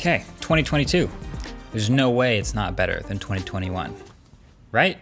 Okay, 2022. There's no way it's not better than 2021. Right?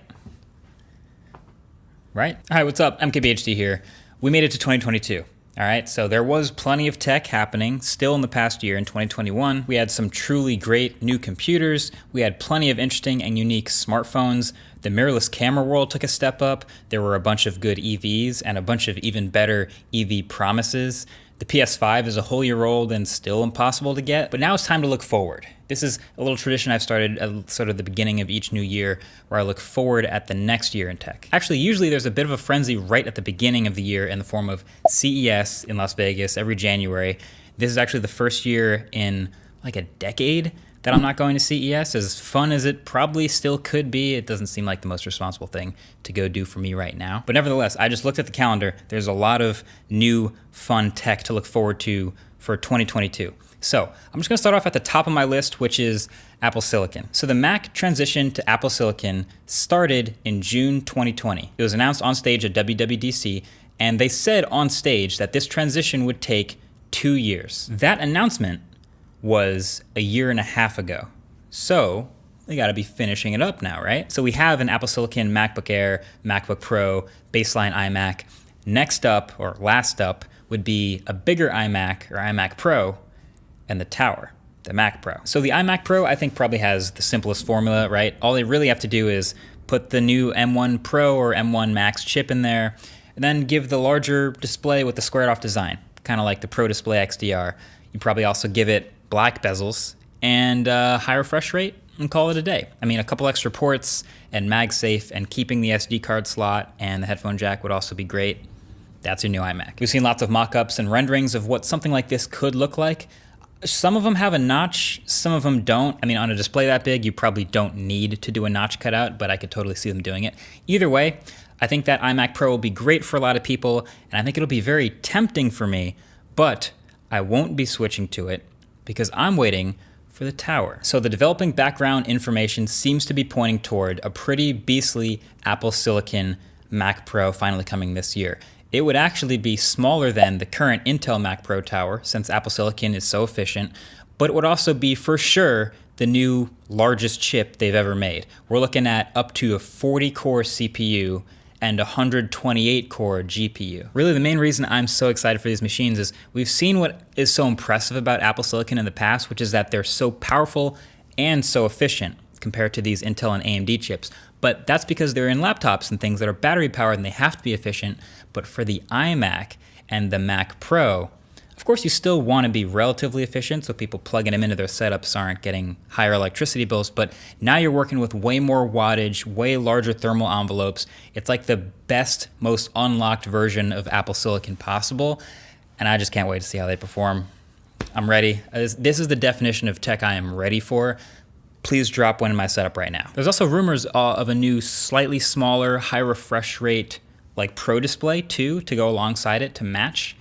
Right? Hi, what's up? MKBHD here. We made it to 2022. All right, so there was plenty of tech happening still in the past year in 2021. We had some truly great new computers. We had plenty of interesting and unique smartphones. The mirrorless camera world took a step up. There were a bunch of good EVs and a bunch of even better EV promises. The PS5 is a whole year old and still impossible to get, but now it's time to look forward. This is a little tradition I've started at sort of the beginning of each new year where I look forward at the next year in tech. Actually, usually there's a bit of a frenzy right at the beginning of the year in the form of CES in Las Vegas every January. This is actually the first year in like a decade that I'm not going to CES. As fun as it probably still could be, it doesn't seem like the most responsible thing to go do for me right now. But nevertheless, I just looked at the calendar. There's a lot of new fun tech to look forward to for 2022. So I'm just gonna start off at the top of my list, which is Apple Silicon. So the Mac transition to Apple Silicon started in June 2020. It was announced on stage at WWDC, and they said on stage that this transition would take 2 years. That announcement was a year and a half ago. So they gotta be finishing it up now, right? So we have an Apple Silicon MacBook Air, MacBook Pro, baseline iMac. Next up, or last up, would be a bigger iMac or iMac Pro and the tower, the Mac Pro. So the iMac Pro, I think, probably has the simplest formula, right? All they really have to do is put the new M1 Pro or M1 Max chip in there, and then give the larger display with the squared off design, kind of like the Pro Display XDR. You probably also give it black bezels and a high refresh rate and call it a day. I mean, a couple extra ports and MagSafe and keeping the SD card slot and the headphone jack would also be great. That's your new iMac. We've seen lots of mock-ups and renderings of what something like this could look like. Some of them have a notch, some of them don't. I mean, on a display that big, you probably don't need to do a notch cutout, but I could totally see them doing it. Either way, I think that iMac Pro will be great for a lot of people, and I think it'll be very tempting for me, but I won't be switching to it because I'm waiting for the tower. So the developing background information seems to be pointing toward a pretty beastly Apple Silicon Mac Pro finally coming this year. It would actually be smaller than the current Intel Mac Pro tower since Apple Silicon is so efficient, but it would also be for sure the new largest chip they've ever made. We're looking at up to a 40-core CPU and a 128-core GPU. Really, the main reason I'm so excited for these machines is we've seen what is so impressive about Apple Silicon in the past, which is that they're so powerful and so efficient compared to these Intel and AMD chips. But that's because they're in laptops and things that are battery powered and they have to be efficient. But for the iMac and the Mac Pro, of course you still want to be relatively efficient so people plugging them into their setups aren't getting higher electricity bills, but now you're working with way more wattage, way larger thermal envelopes. It's like the best, most unlocked version of Apple Silicon possible, and I just can't wait to see how they perform. I'm ready. This is the definition of tech I am ready for. Please drop one in my setup right now. There's also rumors of a new slightly smaller, high refresh rate like Pro Display too to go alongside it to match.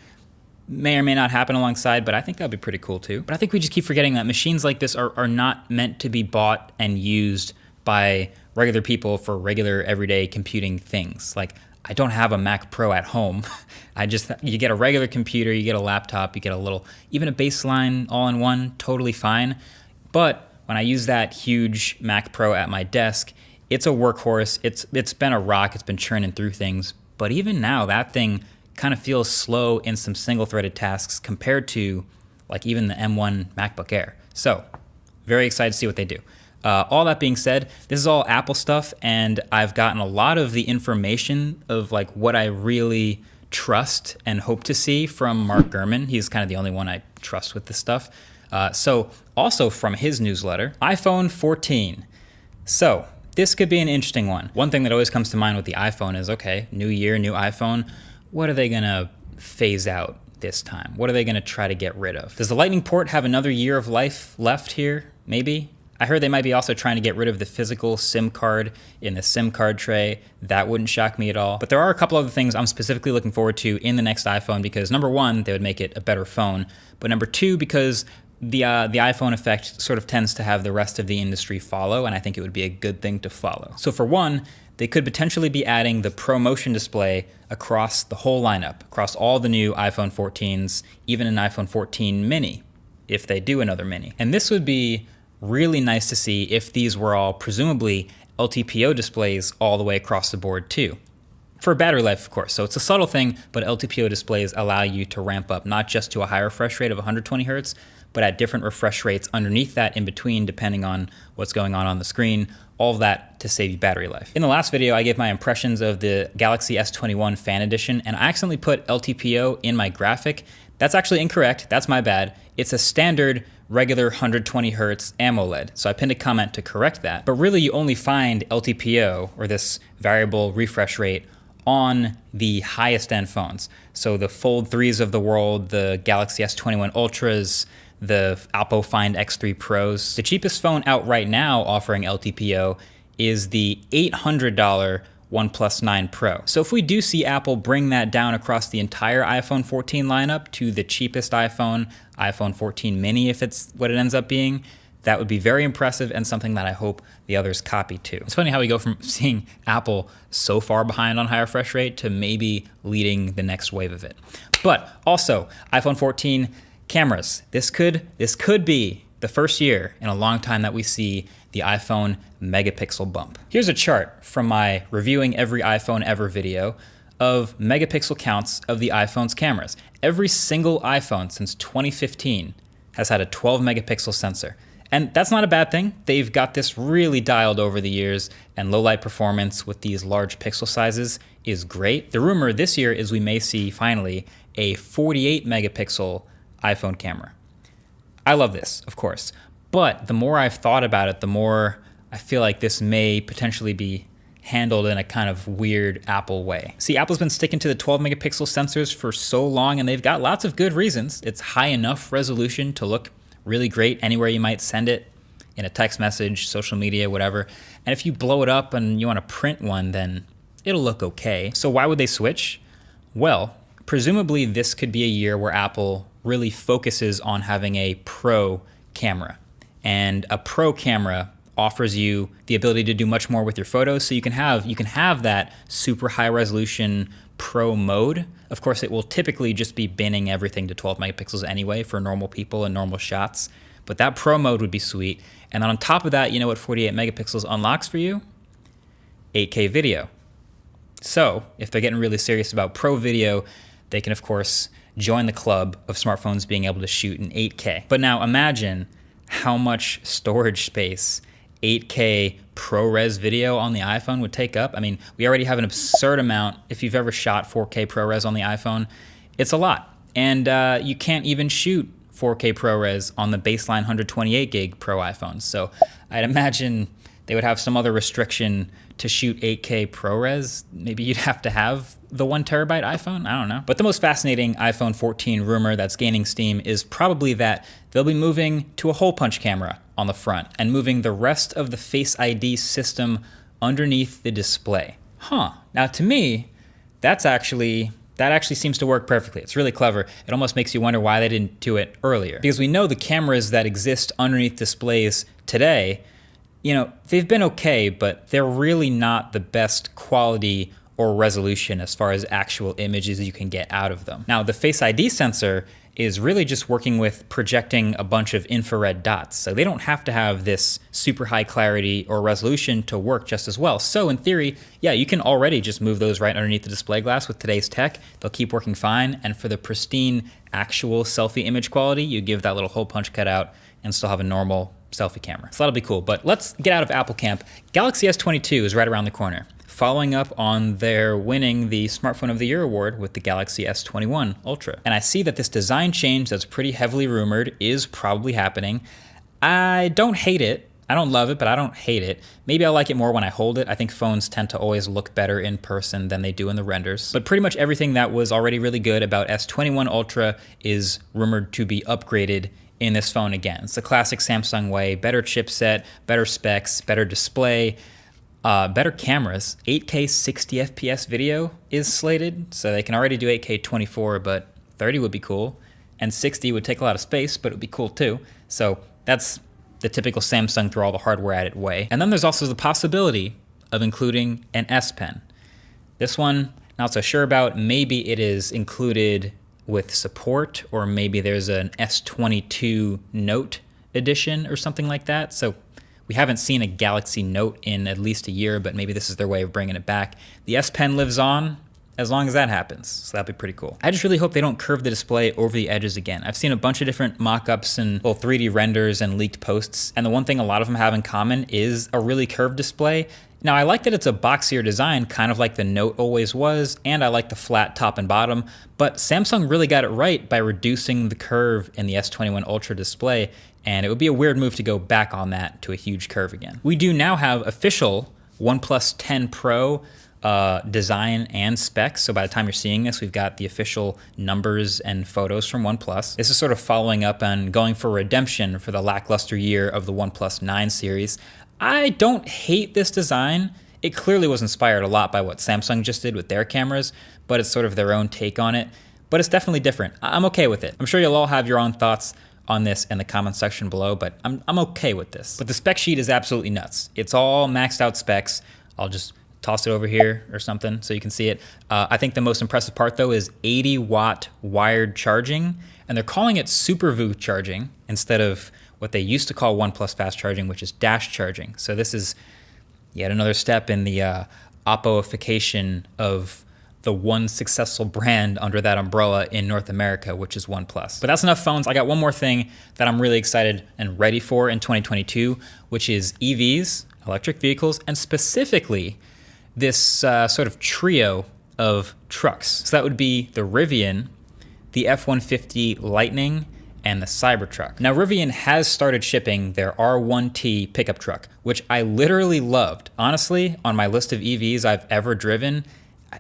May or may not happen alongside, but I think that'd be pretty cool too. But I think we just keep forgetting that machines like this are not meant to be bought and used by regular people for regular everyday computing things. Like, I don't have a Mac Pro at home. You get a regular computer, you get a laptop, you get a little, even a baseline all-in-one, totally fine. But when I use that huge Mac Pro at my desk, it's a workhorse. It's been a rock. It's been churning through things. But even now, that thing kind of feels slow in some single-threaded tasks compared to like even the M1 MacBook Air. So very excited to see what they do. All that being said, this is all Apple stuff, and I've gotten a lot of the information of like what I really trust and hope to see from Mark Gurman. He's kind of the only one I trust with this stuff. So also from his newsletter, iPhone 14. So this could be an interesting one. One thing that always comes to mind with the iPhone is, okay, new year, new iPhone. What are they gonna phase out this time? What are they gonna try to get rid of? Does the Lightning port have another year of life left here? Maybe? I heard they might be also trying to get rid of the physical SIM card in the SIM card tray. That wouldn't shock me at all. But there are a couple other things I'm specifically looking forward to in the next iPhone because number one, they would make it a better phone. But number two, because the iPhone effect sort of tends to have the rest of the industry follow, and I think it would be a good thing to follow. So for one, they could potentially be adding the ProMotion display across the whole lineup, across all the new iPhone 14s, even an iPhone 14 mini. if they do another mini. And this would be really nice to see if these were all presumably LTPO displays all the way across the board too. For battery life, of course. So it's a subtle thing, but LTPO displays allow you to ramp up not just to a high refresh rate of 120 Hertz, but at different refresh rates underneath that in between, depending on what's going on the screen, all of that to save you battery life. In the last video, I gave my impressions of the Galaxy S21 Fan Edition, and I accidentally put LTPO in my graphic. That's actually incorrect. That's my bad. It's a standard regular 120 Hertz AMOLED. So I pinned a comment to correct that. But really, you only find LTPO, or this variable refresh rate, on the highest end phones. So the Fold 3s of the world, the Galaxy S21 Ultras, the Oppo Find X3 Pros. The cheapest phone out right now offering LTPO is the $800 OnePlus 9 Pro. So if we do see Apple bring that down across the entire iPhone 14 lineup to the cheapest iPhone, iPhone 14 mini if it's what it ends up being, that would be very impressive and something that I hope the others copy too. It's funny how we go from seeing Apple so far behind on high refresh rate to maybe leading the next wave of it. But also, iPhone 14 cameras. This could be the first year in a long time that we see the iPhone megapixel bump. Here's a chart from my reviewing every iPhone ever video of megapixel counts of the iPhone's cameras. Every single iPhone since 2015 has had a 12 megapixel sensor. And that's not a bad thing. They've got this really dialed over the years, and low light performance with these large pixel sizes is great. The rumor this year is we may see finally a 48 megapixel iPhone camera. I love this, of course, but the more I've thought about it, the more I feel like this may potentially be handled in a kind of weird Apple way. See, Apple's been sticking to the 12 megapixel sensors for so long, and they've got lots of good reasons. It's high enough resolution to look really great anywhere you might send it, in a text message, social media, whatever. And if you blow it up and you want to print one, then it'll look okay. So why would they switch? Well, presumably this could be a year where Apple really focuses on having a pro camera. And a pro camera offers you the ability to do much more with your photos. So you can have that super high resolution pro mode. Of course, it will typically just be binning everything to 12 megapixels anyway for normal people and normal shots. But that pro mode would be sweet. And then on top of that, you know what 48 megapixels unlocks for you? 8K video. So if they're getting really serious about pro video, they can, of course, join the club of smartphones being able to shoot in 8K. But now imagine how much storage space 8K ProRes video on the iPhone would take up. I mean, we already have an absurd amount. If you've ever shot 4K ProRes on the iPhone, it's a lot. And you can't even shoot 4K ProRes on the baseline 128 gig Pro iPhones. So I'd imagine they would have some other restriction to shoot 8K ProRes. Maybe you'd have to have the 1 terabyte iPhone, I don't know. But the most fascinating iPhone 14 rumor that's gaining steam is probably that they'll be moving to a hole punch camera on the front and moving the rest of the Face ID system underneath the display. Now to me, that actually seems to work perfectly. It's really clever. It almost makes you wonder why they didn't do it earlier. Because we know the cameras that exist underneath displays today, you know, they've been okay, but they're really not the best quality or resolution as far as actual images you can get out of them. Now, the Face ID sensor is really just working with projecting a bunch of infrared dots. So they don't have to have this super high clarity or resolution to work just as well. So in theory, yeah, you can already just move those right underneath the display glass with today's tech. They'll keep working fine. And for the pristine actual selfie image quality, you give that little hole punch cutout and still have a normal selfie camera. So that'll be cool. But let's get out of Apple camp. Galaxy S22 is right around the corner, following up on their winning the Smartphone of the Year award with the Galaxy S21 Ultra. And I see that this design change that's pretty heavily rumored is probably happening. I don't hate it. I don't love it, but I don't hate it. Maybe I'll like it more when I hold it. I think phones tend to always look better in person than they do in the renders. But pretty much everything that was already really good about S21 Ultra is rumored to be upgraded in this phone again. It's the classic Samsung way: better chipset, better specs, better display, better cameras. 8K 60 FPS video is slated, so they can already do 8K 24, but 30 would be cool. And 60 would take a lot of space, but it would be cool too. So that's the typical Samsung throw all the hardware at it way. And then there's also the possibility of including an S Pen. This one, not so sure about. Maybe it is included with support, or maybe there's an S22 Note edition or something like that. So we haven't seen a Galaxy Note in at least a year, but maybe this is their way of bringing it back. The S Pen lives on as long as that happens, so that'd be pretty cool. I just really hope they don't curve the display over the edges again. I've seen a bunch of different mock-ups and little 3D renders and leaked posts, and the one thing a lot of them have in common is a really curved display. Now, I like that it's a boxier design, kind of like the Note always was, and I like the flat top and bottom, but Samsung really got it right by reducing the curve in the S21 Ultra display, and it would be a weird move to go back on that to a huge curve again. We do now have official OnePlus 10 Pro design and specs. So by the time you're seeing this, we've got the official numbers and photos from OnePlus. This is sort of following up on going for redemption for the lackluster year of the OnePlus 9 series. I don't hate this design. It clearly was inspired a lot by what Samsung just did with their cameras, but it's sort of their own take on it. But it's definitely different. I'm okay with it. I'm sure you'll all have your own thoughts on this in the comment section below, but I'm okay with this. But the spec sheet is absolutely nuts. It's all maxed out specs. I'll just toss it over here or something so you can see it. I think the most impressive part though is 80-watt wired charging, and they're calling it SuperVoo charging instead of what they used to call OnePlus fast charging, which is dash charging. So this is yet another step in the Oppoification of the one successful brand under that umbrella in North America, which is OnePlus. But that's enough phones. I got one more thing that I'm really excited and ready for in 2022, which is EVs, electric vehicles, and specifically this sort of trio of trucks. So that would be the Rivian, the F-150 Lightning, and the Cybertruck. Now, Rivian has started shipping their R1T pickup truck, which I literally loved. Honestly, on my list of EVs I've ever driven,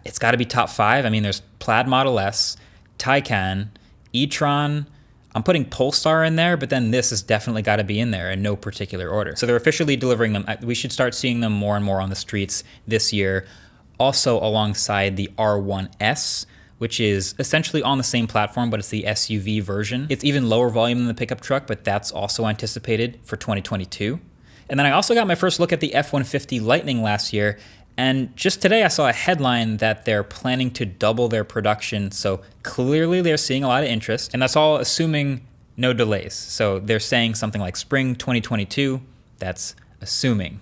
it's got to be top 5. I mean, there's Plaid Model S, Taycan, e-tron. I'm putting Polestar in there, but then this has definitely got to be in there in no particular order. So they're officially delivering them. We should start seeing them more and more on the streets this year. Also alongside the R1S, which is essentially on the same platform, but it's the SUV version. It's even lower volume than the pickup truck, but that's also anticipated for 2022. And then I also got my first look at the F-150 Lightning last year, and just today I saw a headline that they're planning to double their production, so clearly they're seeing a lot of interest, and that's all assuming no delays. So they're saying something like spring 2022, that's assuming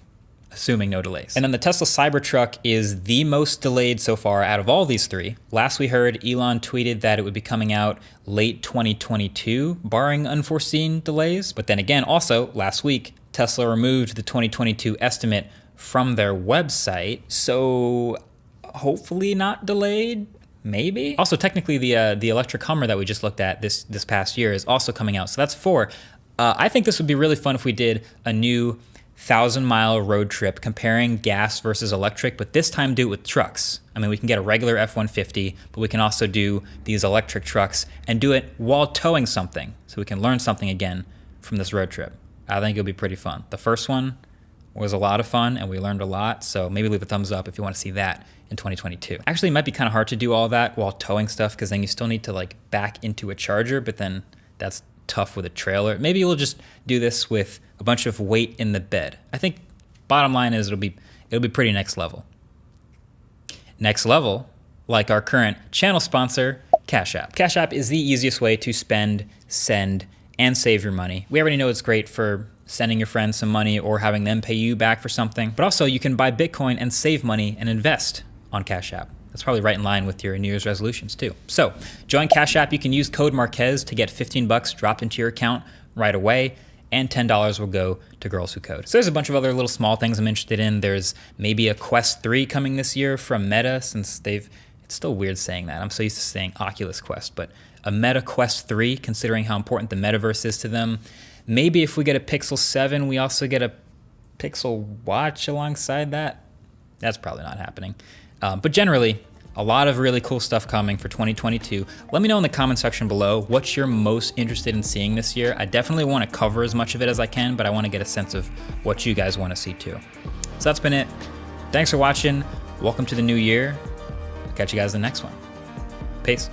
no delays. And then the Tesla Cybertruck is the most delayed so far out of all these three. Last we heard, Elon tweeted that it would be coming out late 2022, barring unforeseen delays. But then again, also last week, Tesla removed the 2022 estimate from their website, so hopefully not delayed, maybe? Also, technically, the electric Hummer that we just looked at this past year is also coming out, so that's 4. I think this would be really fun if we did a new 1,000-mile road trip comparing gas versus electric, but this time do it with trucks. I mean, we can get a regular F-150, but we can also do these electric trucks and do it while towing something, so we can learn something again from this road trip. I think it'll be pretty fun. The first one was a lot of fun and we learned a lot, so maybe leave a thumbs up if you want to see that in 2022. Actually, it might be kind of hard to do all that while towing stuff, because then you still need to like back into a charger, but then that's tough with a trailer. Maybe we'll just do this with a bunch of weight in the bed. I think bottom line is it'll be pretty next level. Next level, like our current channel sponsor, Cash App. Cash App is the easiest way to spend, send, and save your money. We already know it's great for sending your friends some money or having them pay you back for something, but also you can buy Bitcoin and save money and invest on Cash App. That's probably right in line with your New Year's resolutions too. So join Cash App. You can use code Marquez to get $15 dropped into your account right away, and $10 will go to Girls Who Code. So there's a bunch of other little small things I'm interested in. There's maybe a Quest 3 coming this year from Meta, since it's still weird saying that. I'm so used to saying Oculus Quest, but a Meta Quest 3, considering how important the metaverse is to them. Maybe if we get a Pixel 7, we also get a Pixel Watch alongside that. That's probably not happening. But generally, a lot of really cool stuff coming for 2022. Let me know in the comment section below what you're most interested in seeing this year. I definitely want to cover as much of it as I can, but I want to get a sense of what you guys want to see too. So that's been it. Thanks for watching. Welcome to the new year. I'll catch you guys in the next one. Peace.